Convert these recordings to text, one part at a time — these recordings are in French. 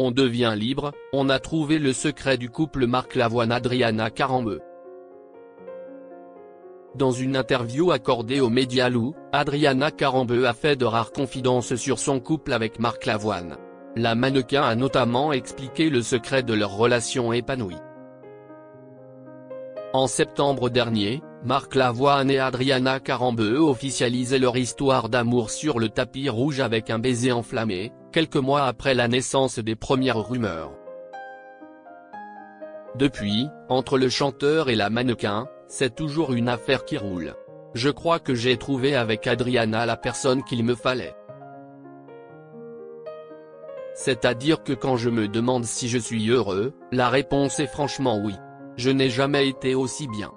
On devient libre, on a trouvé le secret du couple Marc Lavoine-Adriana Carambeu. Dans une interview accordée aux médias Loup, Adriana Carambeu a fait de rares confidences sur son couple avec Marc Lavoine. La mannequin a notamment expliqué le secret de leur relation épanouie. En septembre dernier, Marc Lavoine et Adriana Carambeu officialisaient leur histoire d'amour sur le tapis rouge avec un baiser enflammé, quelques mois après la naissance des premières rumeurs. Depuis, entre le chanteur et la mannequin, c'est toujours une affaire qui roule. Je crois que j'ai trouvé avec Adriana la personne qu'il me fallait. C'est-à-dire que quand je me demande si je suis heureux, la réponse est franchement oui. Je n'ai jamais été aussi bien.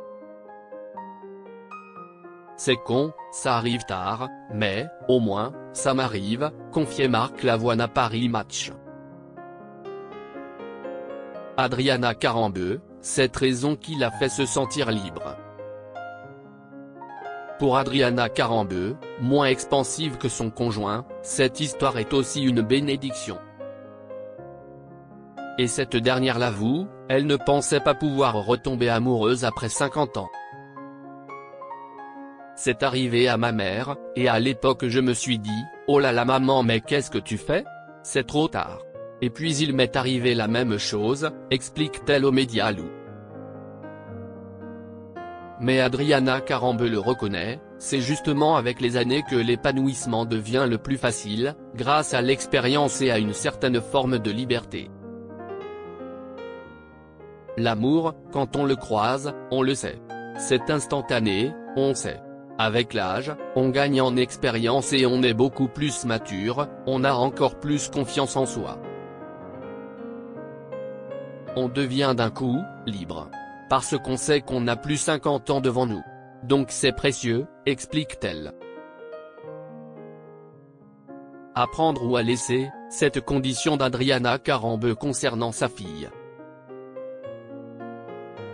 C'est con, ça arrive tard, mais, au moins, ça m'arrive, confiait Marc Lavoine à Paris Match. Adriana Carambeu, cette raison qui l'a fait se sentir libre. Pour Adriana Carambeu, moins expansive que son conjoint, cette histoire est aussi une bénédiction. Et cette dernière l'avoue, elle ne pensait pas pouvoir retomber amoureuse après 50 ans. C'est arrivé à ma mère, et à l'époque je me suis dit, oh là là maman mais qu'est-ce que tu fais? C'est trop tard. Et puis il m'est arrivé la même chose, explique-t-elle aux médias Loup. Mais Adriana Carambeu le reconnaît, c'est justement avec les années que l'épanouissement devient le plus facile, grâce à l'expérience et à une certaine forme de liberté. L'amour, quand on le croise, on le sait. C'est instantané, on sait. Avec l'âge, on gagne en expérience et on est beaucoup plus mature, on a encore plus confiance en soi. On devient d'un coup, libre. Parce qu'on sait qu'on n'a plus 50 ans devant nous. Donc c'est précieux, explique-t-elle. À prendre ou à laisser, cette condition d'Adriana Carambeu concernant sa fille.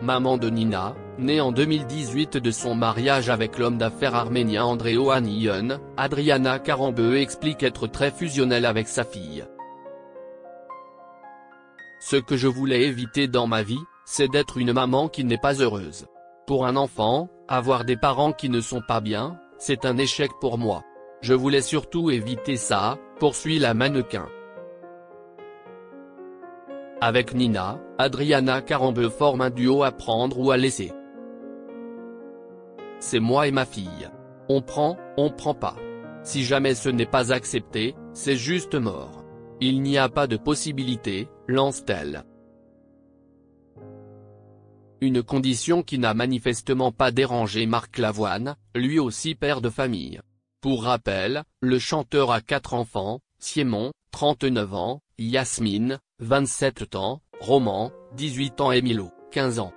Maman de Nina, née en 2018 de son mariage avec l'homme d'affaires arménien André Ohanian, Adriana Carambeu explique être très fusionnelle avec sa fille. Ce que je voulais éviter dans ma vie, c'est d'être une maman qui n'est pas heureuse. Pour un enfant, avoir des parents qui ne sont pas bien, c'est un échec pour moi. Je voulais surtout éviter ça, poursuit la mannequin. Avec Nina, Adriana Carambeu forme un duo à prendre ou à laisser. C'est moi et ma fille. On prend pas. Si jamais ce n'est pas accepté, c'est juste mort. Il n'y a pas de possibilité, lance-t-elle. Une condition qui n'a manifestement pas dérangé Marc Lavoine, lui aussi père de famille. Pour rappel, le chanteur a 4 enfants, Siemon, 39 ans, Yasmine, 27 ans, Roman, 18 ans et Milo, 15 ans.